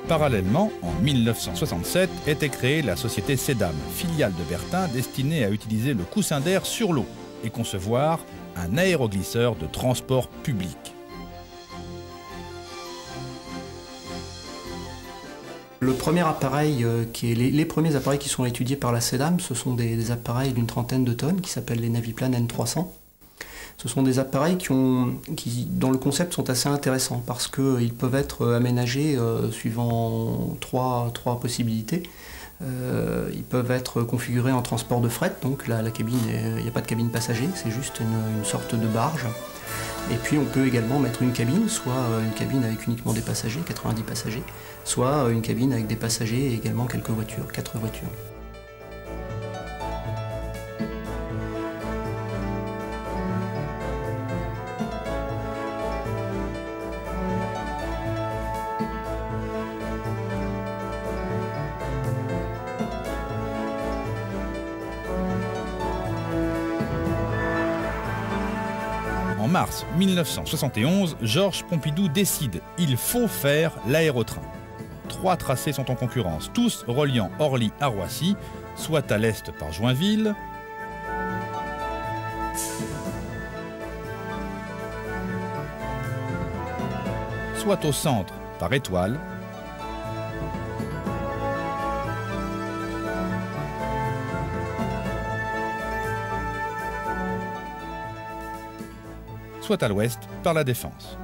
Parallèlement, en 1967, était créée la société Cedam, filiale de Bertin, destinée à utiliser le coussin d'air sur l'eau et concevoir un aéroglisseur de transport public. Le premier appareil, les premiers appareils qui sont étudiés par la Cedam, ce sont des appareils d'une trentaine de tonnes qui s'appellent les Naviplan N300. Ce sont des appareils qui, dans le concept, sont assez intéressants parce qu'ils peuvent être aménagés suivant trois possibilités. Ils peuvent être configurés en transport de fret, donc la cabine, il n'y a pas de cabine passager, c'est juste une sorte de barge. Et puis on peut également mettre une cabine, soit une cabine avec uniquement des passagers, 90 passagers, soit une cabine avec des passagers et également quelques voitures, 4 voitures. En mars 1971, Georges Pompidou décide « Il faut faire l'aérotrain ». 3 tracés sont en concurrence, tous reliant Orly à Roissy, soit à l'est par Joinville, soit au centre par Étoile, soit à l'ouest par la Défense.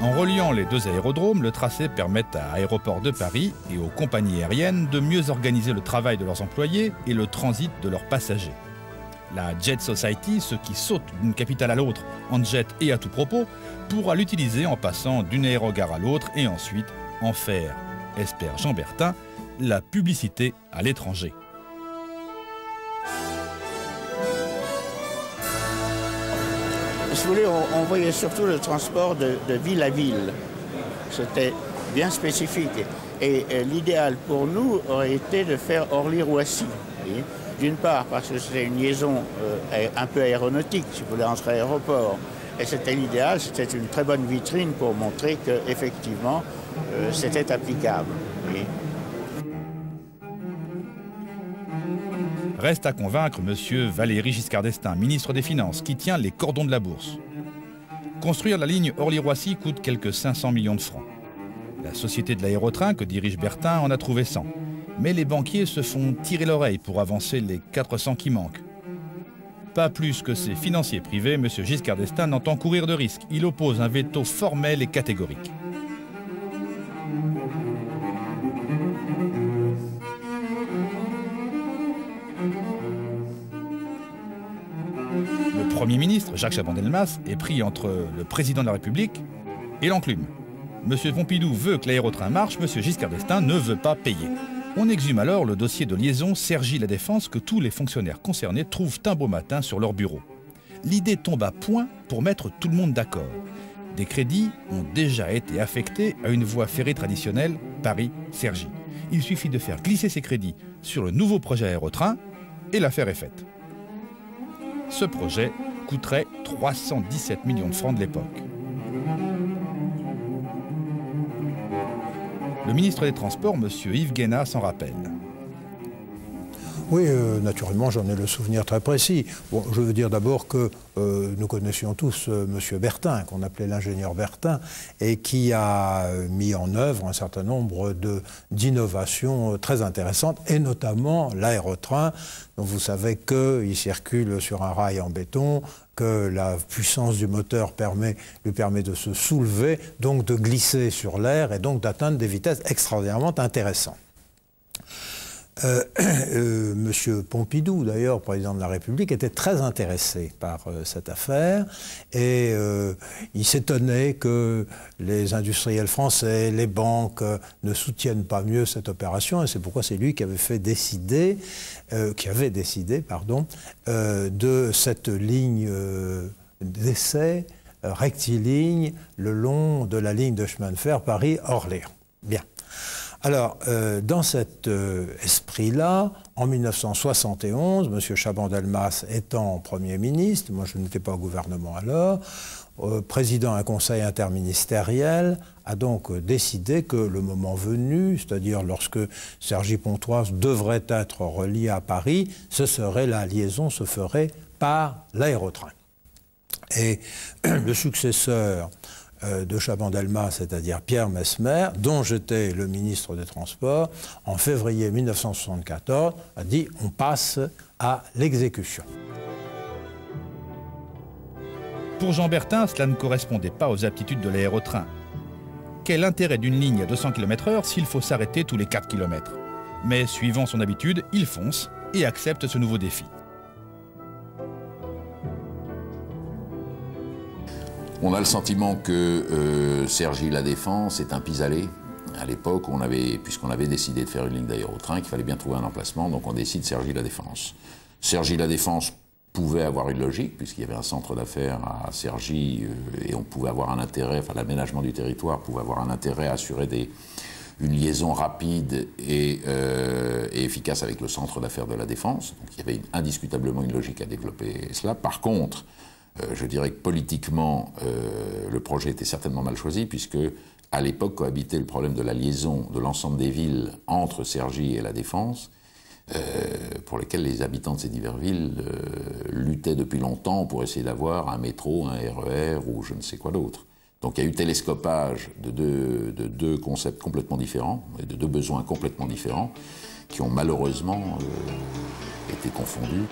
En reliant les 2 aérodromes, le tracé permet à Aéroports de Paris et aux compagnies aériennes de mieux organiser le travail de leurs employés et le transit de leurs passagers. La Jet Society, ceux qui sautent d'une capitale à l'autre en jet et à tout propos, pourra l'utiliser en passant d'une aérogare à l'autre et ensuite en faire, espère Jean Bertin, la publicité à l'étranger. Si vous voulez, on voyait surtout le transport de ville à ville. C'était bien spécifique. Et l'idéal pour nous aurait été de faire Orly-Roissy. D'une part, parce que c'était une liaison un peu aéronautique, si vous voulez, entre aéroports. Et c'était l'idéal, c'était une très bonne vitrine pour montrer qu'effectivement, c'était applicable. Reste à convaincre M. Valéry Giscard d'Estaing, ministre des Finances, qui tient les cordons de la bourse. Construire la ligne Orly-Roissy coûte quelques 500 millions de francs. La société de l'aérotrain que dirige Bertin en a trouvé 100. Mais les banquiers se font tirer l'oreille pour avancer les 400 qui manquent. Pas plus que ses financiers privés, M. Giscard d'Estaing n'entend courir de risque. Il oppose un veto formel et catégorique. Le Premier ministre, Jacques Chaban-Delmas, est pris entre le président de la République et l'enclume. M. Pompidou veut que l'aérotrain marche, M. Giscard d'Estaing ne veut pas payer. On exhume alors le dossier de liaison Cergy-La Défense que tous les fonctionnaires concernés trouvent un beau matin sur leur bureau. L'idée tombe à point pour mettre tout le monde d'accord. Des crédits ont déjà été affectés à une voie ferrée traditionnelle Paris-Cergy. Il suffit de faire glisser ces crédits sur le nouveau projet aérotrain et l'affaire est faite. Ce projet coûterait 317 millions de francs de l'époque. Le ministre des Transports, M. Yves Guéna, s'en rappelle. Oui, naturellement, j'en ai le souvenir très précis. Bon, je veux dire d'abord que nous connaissions tous M. Bertin, qu'on appelait l'ingénieur Bertin, et qui a mis en œuvre un certain nombre d'innovations très intéressantes, et notamment l'aérotrain, dont vous savez qu'il circule sur un rail en béton, que la puissance du moteur lui permet de se soulever, donc de glisser sur l'air, et donc d'atteindre des vitesses extraordinairement intéressantes. Monsieur Pompidou, d'ailleurs, président de la République, était très intéressé par cette affaire et il s'étonnait que les industriels français, les banques ne soutiennent pas mieux cette opération et c'est pourquoi c'est lui qui avait décidé de cette ligne d'essai rectiligne le long de la ligne de chemin de fer Paris-Orléans. Bien. Alors, dans cet esprit-là, en 1971, M. Chaban-Delmas étant Premier ministre, moi je n'étais pas au gouvernement alors, président d'un conseil interministériel, a donc décidé que le moment venu, c'est-à-dire lorsque Cergy-Pontoise devrait être relié à Paris, la liaison se ferait par l'aérotrain. Et le successeur de Chaban-Delmas, c'est-à-dire Pierre Messmer, dont j'étais le ministre des Transports, en février 1974, a dit « on passe à l'exécution ». Pour Jean Bertin, cela ne correspondait pas aux aptitudes de l'aérotrain. Quel intérêt d'une ligne à 200 km/h s'il faut s'arrêter tous les 4 km? Mais suivant son habitude, il fonce et accepte ce nouveau défi. On a le sentiment que Cergy-La Défense est un pis-aller. À l'époque, puisqu'on avait décidé de faire une ligne d'aérotrain, qu'il fallait bien trouver un emplacement, donc on décide Cergy-La Défense. Cergy-La Défense pouvait avoir une logique, puisqu'il y avait un centre d'affaires à Cergy, et on pouvait avoir un intérêt, enfin l'aménagement du territoire pouvait avoir un intérêt à assurer une liaison rapide et efficace avec le centre d'affaires de la Défense. Donc il y avait indiscutablement une logique à développer cela. Par contre, je dirais que politiquement, le projet était certainement mal choisi, puisque à l'époque cohabitait le problème de la liaison de l'ensemble des villes entre Cergy et la Défense, pour lesquelles les habitants de ces diverses villes luttaient depuis longtemps pour essayer d'avoir un métro, un RER ou je ne sais quoi d'autre. Donc il y a eu télescopage de deux concepts complètement différents, et de deux besoins complètement différents, qui ont malheureusement été confondus.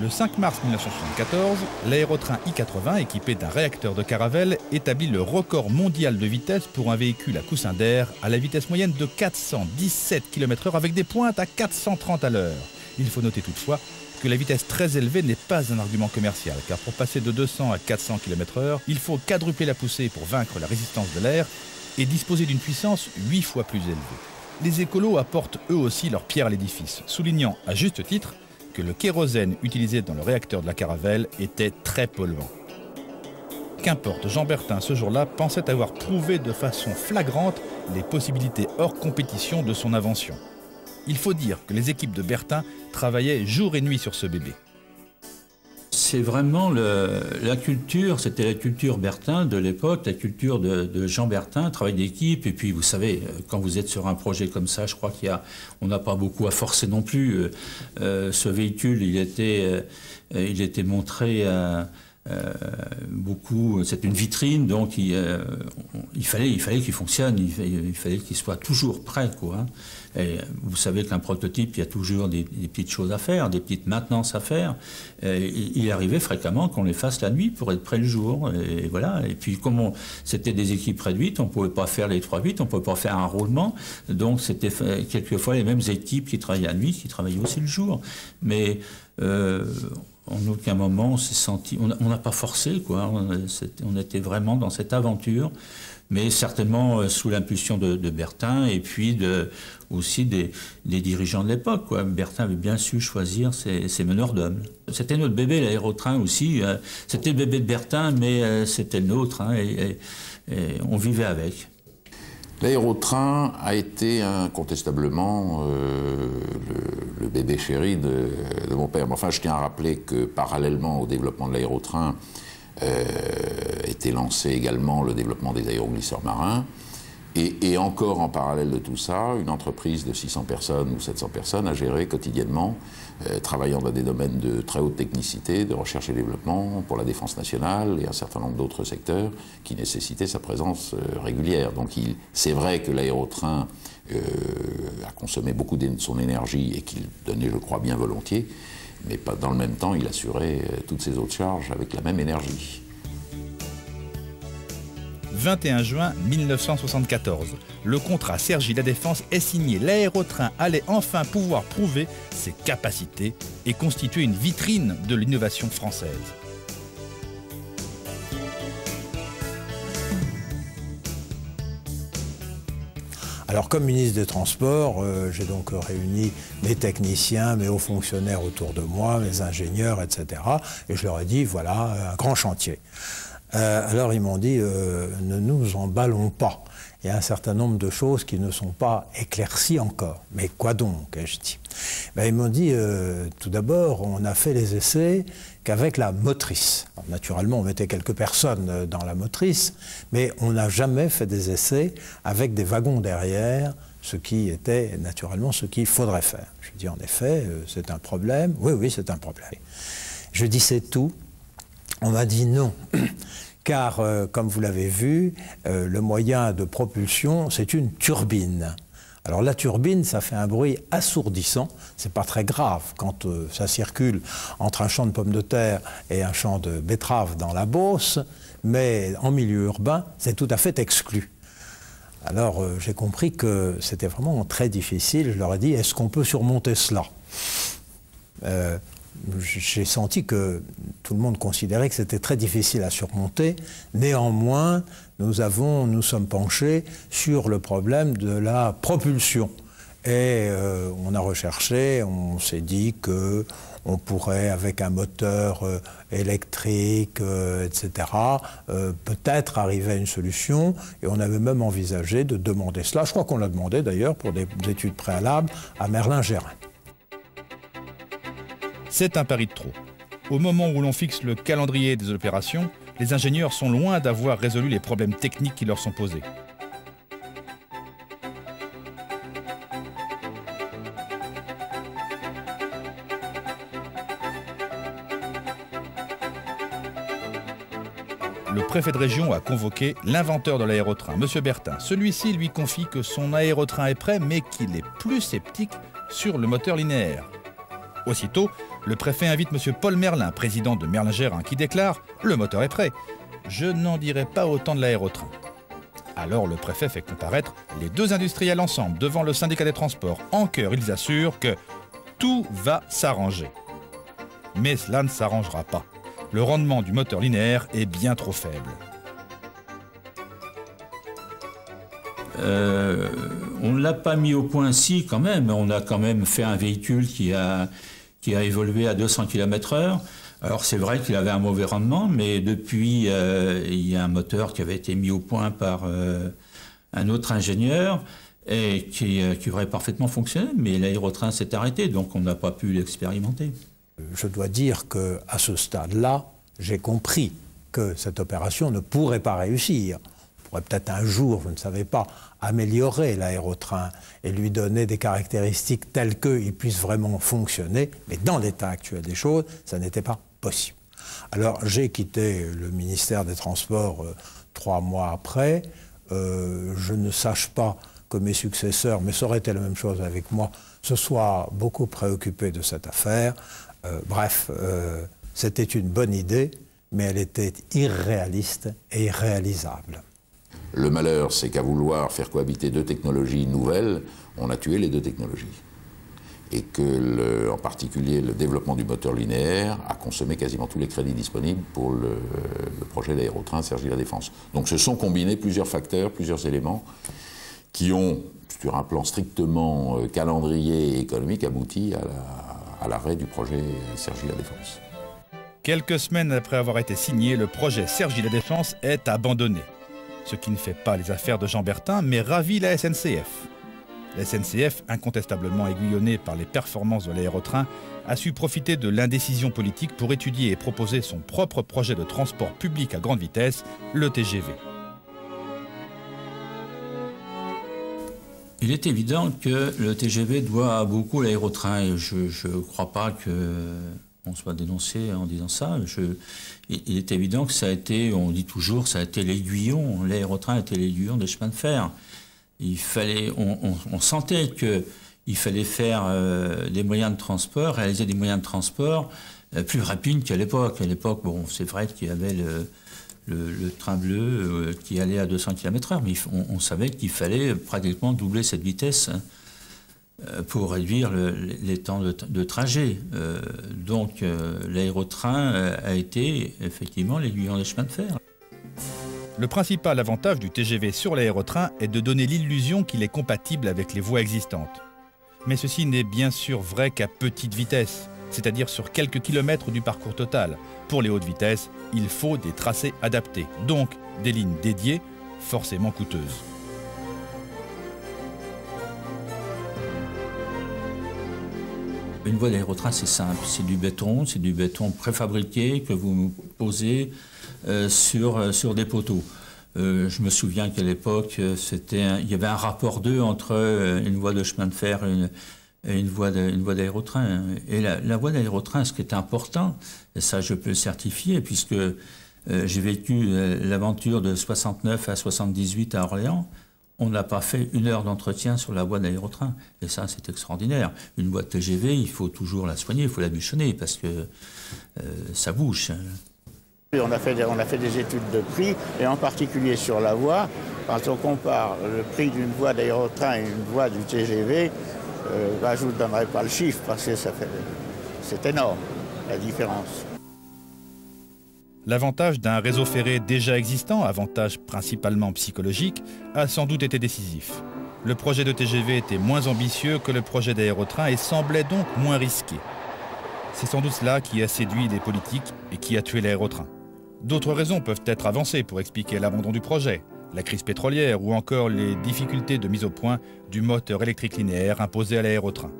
Le 5 mars 1974, l'aérotrain I-80, équipé d'un réacteur de Caravelle, établit le record mondial de vitesse pour un véhicule à coussin d'air à la vitesse moyenne de 417 km/h avec des pointes à 430 à l'heure. Il faut noter toutefois que la vitesse très élevée n'est pas un argument commercial, car pour passer de 200 à 400 km/h, il faut quadrupler la poussée pour vaincre la résistance de l'air et disposer d'une puissance 8 fois plus élevée. Les écolos apportent eux aussi leur pierre à l'édifice, soulignant à juste titre que le kérosène utilisé dans le réacteur de la Caravelle était très polluant. Qu'importe, Jean Bertin, ce jour-là, pensait avoir prouvé de façon flagrante les possibilités hors compétition de son invention. Il faut dire que les équipes de Bertin travaillaient jour et nuit sur ce bébé. C'est vraiment la culture, c'était la culture Bertin de l'époque, la culture de Jean Bertin, travail d'équipe. Et puis vous savez, quand vous êtes sur un projet comme ça, je crois on n'a pas beaucoup à forcer non plus. Ce véhicule, il était montré beaucoup, c'est une vitrine, donc il fallait qu'il fonctionne, il fallait qu'il soit toujours prêt, quoi, hein. Et vous savez qu'un prototype, il y a toujours des petites choses à faire, des petites maintenances à faire. Il arrivait fréquemment qu'on les fasse la nuit pour être prêt le jour. Et voilà. Et puis comme c'était des équipes réduites, on ne pouvait pas faire les 3-8, on ne pouvait pas faire un roulement. Donc c'était quelquefois les mêmes équipes qui travaillaient la nuit, qui travaillaient aussi le jour. Mais en aucun moment on s'est senti, on n'a pas forcé, quoi. On était vraiment dans cette aventure, mais certainement sous l'impulsion de Bertin et puis aussi des dirigeants de l'époque, quoi. Bertin avait bien su choisir ses meneurs d'hommes. C'était notre bébé, l'aérotrain aussi. C'était le bébé de Bertin, mais c'était le nôtre, hein, et on vivait avec. L'aérotrain a été incontestablement le bébé chéri de mon père. Mais enfin, je tiens à rappeler que parallèlement au développement de l'aérotrain, était lancé également le développement des aéroglisseurs marins. Et encore en parallèle de tout ça, une entreprise de 600 personnes ou 700 personnes a géré quotidiennement, travaillant dans des domaines de très haute technicité, de recherche et développement pour la défense nationale et un certain nombre d'autres secteurs qui nécessitaient sa présence régulière. Donc c'est vrai que l'aérotrain a consommé beaucoup de son énergie et qu'il donnait, je crois, bien volontiers, mais pas dans le même temps, il assurait toutes ses autres charges avec la même énergie. 21 juin 1974. Le contrat Cergy La Défense est signé. L'aérotrain allait enfin pouvoir prouver ses capacités et constituer une vitrine de l'innovation française. Alors comme ministre des Transports, j'ai donc réuni mes techniciens, mes hauts fonctionnaires autour de moi, mes ingénieurs, etc. Et je leur ai dit, voilà, un grand chantier. Alors ils m'ont dit, ne nous emballons pas. Il y a un certain nombre de choses qui ne sont pas éclaircies encore. Mais quoi donc, ai-je dit? Ben, ils m'ont dit, tout d'abord, on a fait les essais qu'avec la motrice. Alors, naturellement, on mettait quelques personnes dans la motrice, mais on n'a jamais fait des essais avec des wagons derrière, ce qui était naturellement ce qu'il faudrait faire. Je dis, en effet, c'est un problème. Oui, oui, c'est un problème. Je dis, c'est tout. On m'a dit non. Car, comme vous l'avez vu, le moyen de propulsion, c'est une turbine. Alors la turbine, ça fait un bruit assourdissant, c'est pas très grave quand ça circule entre un champ de pommes de terre et un champ de betteraves dans la Beauce, mais en milieu urbain, c'est tout à fait exclu. Alors j'ai compris que c'était vraiment très difficile, je leur ai dit, est-ce qu'on peut surmonter cela ? J'ai senti que tout le monde considérait que c'était très difficile à surmonter. Néanmoins, nous sommes penchés sur le problème de la propulsion. Et on a recherché, on s'est dit qu'on pourrait, avec un moteur électrique, etc., peut-être arriver à une solution. Et on avait même envisagé de demander cela. Je crois qu'on l'a demandé d'ailleurs pour des études préalables à Merlin-Gérin. C'est un pari de trop. Au moment où l'on fixe le calendrier des opérations, les ingénieurs sont loin d'avoir résolu les problèmes techniques qui leur sont posés. Le préfet de région a convoqué l'inventeur de l'aérotrain, M. Bertin. Celui-ci lui confie que son aérotrain est prêt, mais qu'il est plus sceptique sur le moteur linéaire. Aussitôt, le préfet invite M. Paul Merlin, président de Merlin-Gérin, qui déclare « Le moteur est prêt. Je n'en dirai pas autant de l'aérotrain. » Alors le préfet fait comparaître les deux industriels ensemble devant le syndicat des transports. En chœur, ils assurent que tout va s'arranger. Mais cela ne s'arrangera pas. Le rendement du moteur linéaire est bien trop faible. On ne l'a pas mis au point si quand même. On a quand même fait un véhicule qui a évolué à 200 km/h. Alors c'est vrai qu'il avait un mauvais rendement, mais depuis, il y a un moteur qui avait été mis au point par un autre ingénieur et qui aurait parfaitement fonctionné, mais l'aérotrain s'est arrêté, donc on n'a pas pu l'expérimenter. Je dois dire qu'à ce stade-là, j'ai compris que cette opération ne pourrait pas réussir. On pourrait peut-être un jour, je ne savais pas, améliorer l'aérotrain et lui donner des caractéristiques telles qu'il puisse vraiment fonctionner, mais dans l'état actuel des choses, ça n'était pas possible. Alors j'ai quitté le ministère des Transports 3 mois après. Je ne sache pas que mes successeurs, mais ça aurait été la même chose avec moi, se soient beaucoup préoccupés de cette affaire. Bref, c'était une bonne idée, mais elle était irréaliste et irréalisable. Le malheur, c'est qu'à vouloir faire cohabiter deux technologies nouvelles, on a tué les deux technologies. Et que, en particulier, le développement du moteur linéaire a consommé quasiment tous les crédits disponibles pour le projet d'aérotrain Cergy La Défense. Donc se sont combinés plusieurs facteurs, plusieurs éléments qui ont, sur un plan strictement calendrier et économique, abouti à l'arrêt du projet Cergy La Défense. Quelques semaines après avoir été signé, le projet Cergy La Défense est abandonné. Ce qui ne fait pas les affaires de Jean Bertin, mais ravit la SNCF. La SNCF, incontestablement aiguillonnée par les performances de l'aérotrain, a su profiter de l'indécision politique pour étudier et proposer son propre projet de transport public à grande vitesse, le TGV. Il est évident que le TGV doit beaucoup à l'aérotrain et je ne crois pas qu'on soit dénoncé en disant ça. Il est évident que ça a été, on dit toujours, ça a été l'aiguillon, l'aérotrain a été l'aiguillon des chemins de fer. On sentait qu'il fallait faire des moyens de transport, réaliser des moyens de transport plus rapides qu'à l'époque. À l'époque, bon, c'est vrai qu'il y avait le train bleu qui allait à 200 km/h. Mais on savait qu'il fallait pratiquement doubler cette vitesse pour réduire les temps de trajet. Donc l'aérotrain a été effectivement l'aiguillon des chemins de fer. Le principal avantage du TGV sur l'aérotrain est de donner l'illusion qu'il est compatible avec les voies existantes. Mais ceci n'est bien sûr vrai qu'à petite vitesse, c'est-à-dire sur quelques kilomètres du parcours total. Pour les hautes vitesses, il faut des tracés adaptés, donc des lignes dédiées, forcément coûteuses. Une voie d'aérotrain, c'est simple, c'est du béton préfabriqué que vous posez sur des poteaux. Je me souviens qu'à l'époque, il y avait un rapport 2 entre une voie de chemin de fer et une voie d'aérotrain. Et la voie d'aérotrain, ce qui est important, et ça je peux le certifier, puisque j'ai vécu l'aventure de 69 à 78 à Orléans, on n'a pas fait 1 heure d'entretien sur la voie d'aérotrain. Et ça, c'est extraordinaire. Une voie de TGV, il faut toujours la soigner, il faut la bûchonner, parce que ça bouge. On a fait des études de prix, et en particulier sur la voie. Quand on compare le prix d'une voie d'aérotrain et une voie du TGV, je ne vous donnerai pas le chiffre, parce que c'est énorme, la différence. L'avantage d'un réseau ferré déjà existant, avantage principalement psychologique, a sans doute été décisif. Le projet de TGV était moins ambitieux que le projet d'aérotrain et semblait donc moins risqué. C'est sans doute cela qui a séduit les politiques et qui a tué l'aérotrain. D'autres raisons peuvent être avancées pour expliquer l'abandon du projet, la crise pétrolière ou encore les difficultés de mise au point du moteur électrique linéaire imposé à l'aérotrain.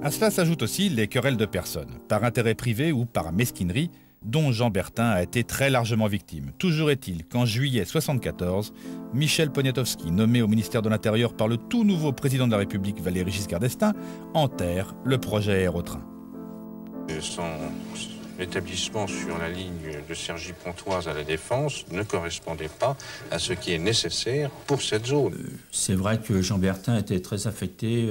À cela s'ajoutent aussi les querelles de personnes, par intérêt privé ou par mesquinerie, dont Jean Bertin a été très largement victime. Toujours est-il qu'en juillet 1974, Michel Poniatowski, nommé au ministère de l'Intérieur par le tout nouveau président de la République Valéry Giscard d'Estaing, enterre le projet aérotrain. Son établissement sur la ligne de Cergy-Pontoise à la Défense ne correspondait pas à ce qui est nécessaire pour cette zone. C'est vrai que Jean Bertin était très affecté.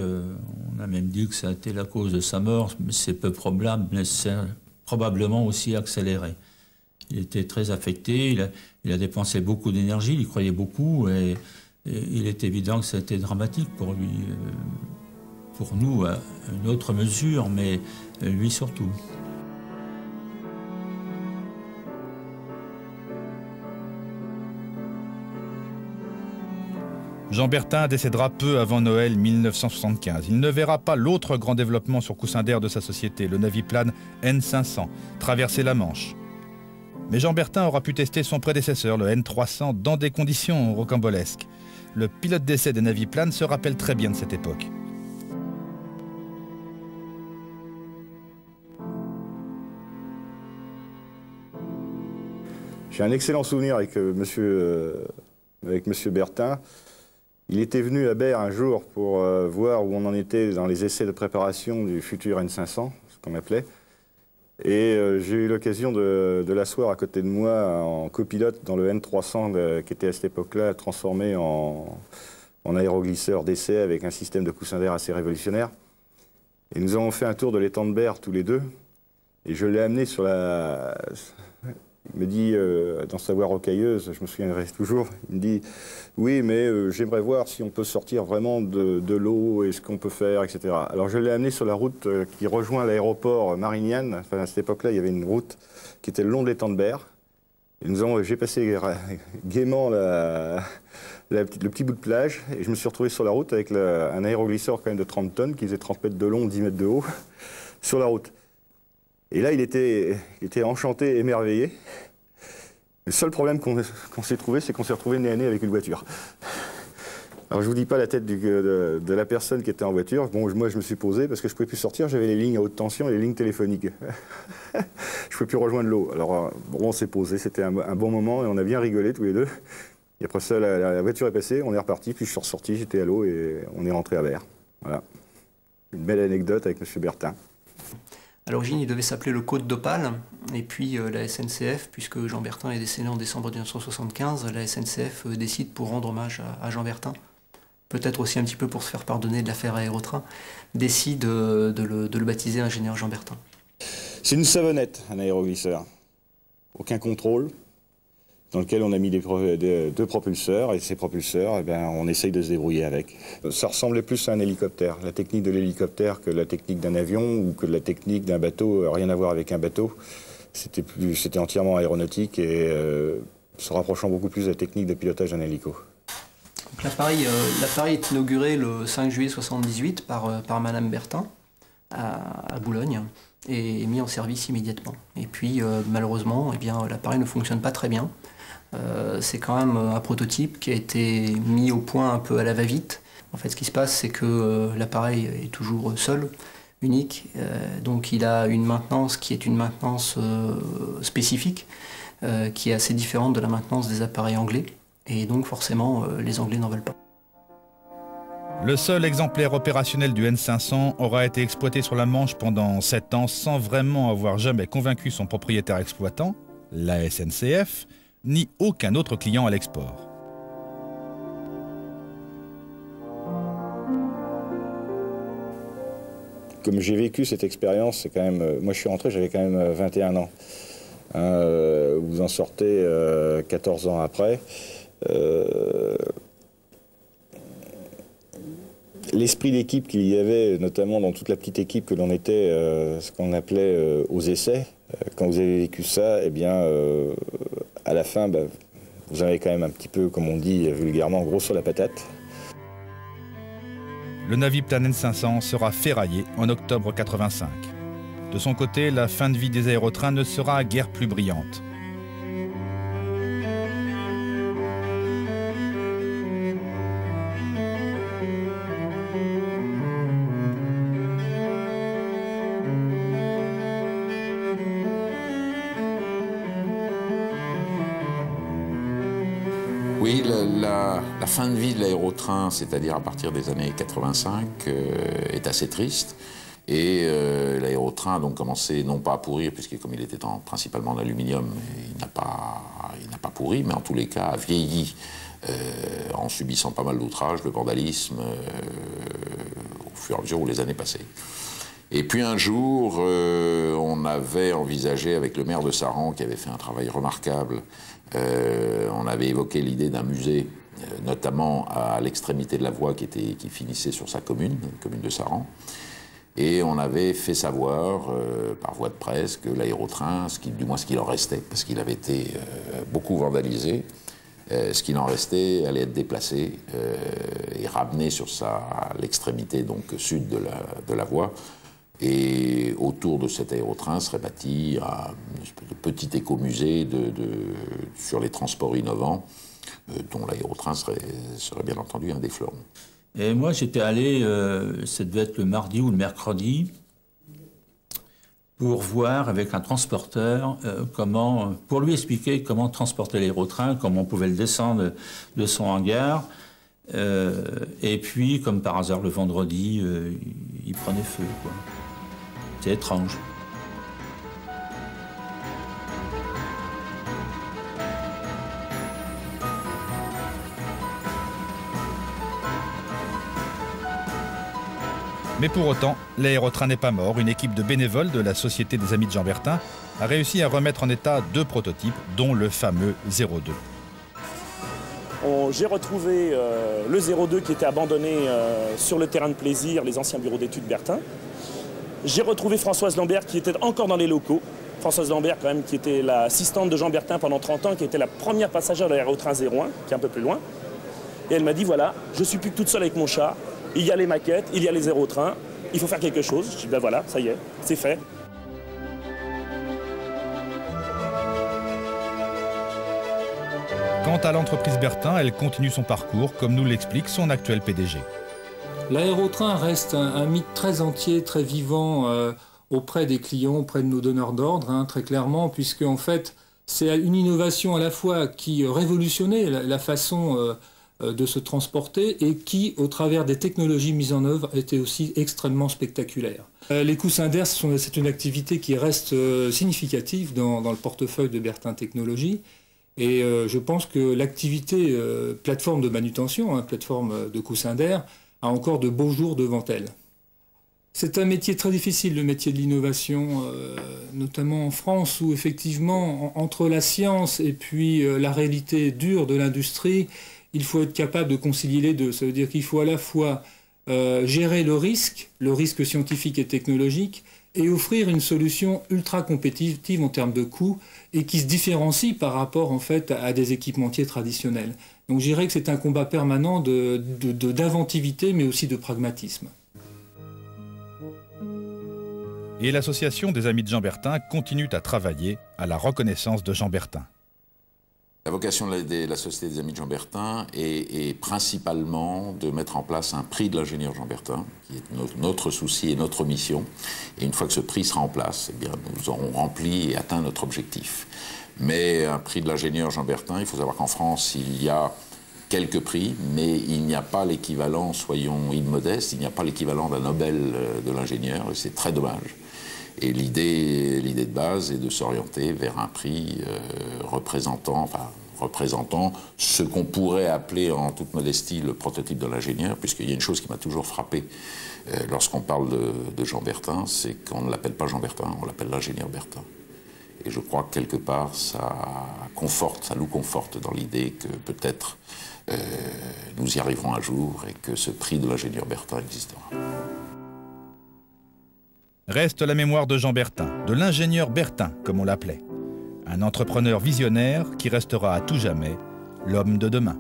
On a même dit que ça a été la cause de sa mort, mais c'est peu probable, mais c'est probablement aussi accéléré. Il était très affecté, il a dépensé beaucoup d'énergie, il y croyait beaucoup, et il est évident que ça a été dramatique pour lui. Pour nous, à une autre mesure, mais lui surtout. Jean Bertin décédera peu avant Noël 1975. Il ne verra pas l'autre grand développement sur coussin d'air de sa société, le Naviplane N500, traverser la Manche. Mais Jean Bertin aura pu tester son prédécesseur, le N300, dans des conditions rocambolesques. Le pilote d'essai des Naviplanes se rappelle très bien de cette époque. J'ai un excellent souvenir avec monsieur Bertin. Il était venu à Berre un jour pour voir où on en était dans les essais de préparation du futur N500, ce qu'on appelait. Et j'ai eu l'occasion de l'asseoir à côté de moi en copilote dans le N300 qui était à cette époque-là transformé en aéroglisseur d'essai avec un système de coussin d'air assez révolutionnaire. Et nous avons fait un tour de l'étang de Berre tous les deux. Et je l'ai amené sur la... Il me dit, dans sa voix rocailleuse, je me souviendrai toujours, il me dit « Oui, mais j'aimerais voir si on peut sortir vraiment de l'eau et ce qu'on peut faire, etc. » Alors je l'ai amené sur la route qui rejoint l'aéroport Marignane. Enfin, à cette époque-là, il y avait une route qui était le long de l'étang de Berre. J'ai passé gaiement le petit bout de plage et je me suis retrouvé sur la route avec un aéroglisseur quand même de 30 tonnes qui faisait 30 mètres de long, 10 mètres de haut, sur la route. Et là, il était enchanté, émerveillé. Le seul problème qu'on s'est trouvé, c'est qu'on s'est retrouvé nez à nez avec une voiture. Alors, je ne vous dis pas la tête de la personne qui était en voiture. Bon, moi, je me suis posé parce que je ne pouvais plus sortir. J'avais les lignes à haute tension et les lignes téléphoniques. Je ne pouvais plus rejoindre l'eau. Alors, bon, on s'est posé. C'était un bon moment et on a bien rigolé tous les deux. Et après ça, la voiture est passée, on est reparti. Puis je suis ressorti, j'étais à l'eau et on est rentré à Berre. Voilà. Une belle anecdote avec M. Bertin. À l'origine, il devait s'appeler le Côte d'Opale, et puis la SNCF, puisque Jean Bertin est décédé en décembre 1975, la SNCF décide, pour rendre hommage à Jean Bertin, peut-être aussi un petit peu pour se faire pardonner de l'affaire Aérotrain, décide de le baptiser ingénieur Jean Bertin. C'est une savonnette, un aéroglisseur. Aucun contrôle, dans lequel on a mis deux propulseurs, et ces propulseurs, eh ben, on essaye de se débrouiller avec. Ça ressemblait plus à un hélicoptère. La technique de l'hélicoptère que la technique d'un avion ou que la technique d'un bateau, rien à voir avec un bateau. C'était entièrement aéronautique et se rapprochant beaucoup plus de la technique de pilotage d'un hélico. L'appareil est inauguré le 5 juillet 1978 par Madame Bertin à Boulogne et est mis en service immédiatement. Et puis malheureusement, eh bien, l'appareil ne fonctionne pas très bien. C'est quand même un prototype qui a été mis au point un peu à la va-vite. En fait, ce qui se passe, c'est que l'appareil est toujours seul, unique, donc il a une maintenance qui est une maintenance spécifique, qui est assez différente de la maintenance des appareils anglais, et donc forcément, les Anglais n'en veulent pas. Le seul exemplaire opérationnel du N500 aura été exploité sur la Manche pendant 7 ans sans vraiment avoir jamais convaincu son propriétaire exploitant, la SNCF, ni aucun autre client à l'export. Comme j'ai vécu cette expérience, c'est quand même. Moi, je suis rentré, j'avais quand même 21 ans. Vous en sortez 14 ans après. L'esprit d'équipe qu'il y avait, notamment dans toute la petite équipe que l'on était, ce qu'on appelait aux essais, quand vous avez vécu ça, eh bien, à la fin, vous avez quand même un petit peu, comme on dit vulgairement, gros sur la patate. Le Naviplan N500 sera ferraillé en octobre 85. De son côté, la fin de vie des aérotrains ne sera guère plus brillante. Oui, la fin de vie de l'aérotrain, c'est-à-dire à partir des années 85, est assez triste. Et l'aérotrain a donc commencé, non pas à pourrir, puisque comme il était principalement en aluminium, il n'a pas pourri, mais en tous les cas a vieilli en subissant pas mal d'outrages, de vandalisme, au fur et à mesure où les années passaient. Et puis un jour, on avait envisagé avec le maire de Saran, qui avait fait un travail remarquable, on avait évoqué l'idée d'un musée, notamment à l'extrémité de la voie qui finissait sur sa commune, la commune de Saran. Et on avait fait savoir, par voie de presse, que l'aérotrain, du moins ce qu'il en restait, parce qu'il avait été beaucoup vandalisé, ce qu'il en restait allait être déplacé et ramené sur l'extrémité donc sud de la voie. Et autour de cet aérotrain serait bâti une espèce de petit écomusée sur les transports innovants, dont l'aérotrain serait bien entendu un des fleurons. Et moi, j'étais allé, ça devait être le mardi ou le mercredi, pour voir avec un transporteur pour lui expliquer comment transporter l'aérotrain, comment on pouvait le descendre de son hangar. Et puis, comme par hasard, le vendredi, il prenait feu, quoi. C'est étrange. Mais pour autant, l'aérotrain n'est pas mort. Une équipe de bénévoles de la Société des Amis de Jean Bertin a réussi à remettre en état 2 prototypes, dont le fameux 02. J'ai retrouvé le 02 qui était abandonné sur le terrain de plaisir, les anciens bureaux d'études Bertin. J'ai retrouvé Françoise Lambert qui était encore dans les locaux. Françoise Lambert, quand même, qui était l'assistante de Jean Bertin pendant 30 ans, qui était la première passagère de l'aérotrain 01, qui est un peu plus loin. Et elle m'a dit, voilà, je suis plus que toute seule avec mon chat. Il y a les maquettes, il y a les aérotrains, il faut faire quelque chose. Je dis, ben voilà, ça y est, c'est fait. Quant à l'entreprise Bertin, elle continue son parcours, comme nous l'explique son actuel PDG. L'aérotrain reste un mythe très entier, très vivant auprès des clients, auprès de nos donneurs d'ordre, très clairement, puisque en fait, c'est une innovation à la fois qui révolutionnait la façon de se transporter et qui, au travers des technologies mises en œuvre, était aussi extrêmement spectaculaire. Les coussins d'air, c'est une activité qui reste significative dans le portefeuille de Bertin Technologies. Et je pense que l'activité plateforme de manutention, plateforme de coussin d'air, a encore de beaux jours devant elle. C'est un métier très difficile, le métier de l'innovation, notamment en France, où effectivement, entre la science et puis la réalité dure de l'industrie, il faut être capable de concilier les deux. Ça veut dire qu'il faut à la fois gérer le risque scientifique et technologique, et offrir une solution ultra compétitive en termes de coûts et qui se différencie par rapport en fait à des équipementiers traditionnels. Donc je dirais que c'est un combat permanent d'inventivité mais aussi de pragmatisme. Et l'association des Amis de Jean Bertin continue à travailler à la reconnaissance de Jean Bertin. La vocation de la Société des Amis de Jean Bertin est principalement de mettre en place un prix de l'ingénieur Jean Bertin, qui est notre souci et notre mission. Et une fois que ce prix sera en place, eh bien, nous aurons rempli et atteint notre objectif. Mais un prix de l'ingénieur Jean Bertin, il faut savoir qu'en France, il y a quelques prix, mais il n'y a pas l'équivalent, soyons immodestes, il n'y a pas l'équivalent d'un Nobel de l'ingénieur, et c'est très dommage. Et l'idée de base est de s'orienter vers un prix représentant ce qu'on pourrait appeler en toute modestie le prototype de l'ingénieur, puisqu'il y a une chose qui m'a toujours frappé lorsqu'on parle de Jean Bertin, c'est qu'on ne l'appelle pas Jean Bertin, on l'appelle l'ingénieur Bertin. Et je crois que quelque part, ça nous conforte dans l'idée que peut-être nous y arriverons un jour et que ce prix de l'ingénieur Bertin existera. Reste la mémoire de Jean Bertin, de l'ingénieur Bertin, comme on l'appelait. Un entrepreneur visionnaire qui restera à tout jamais l'homme de demain.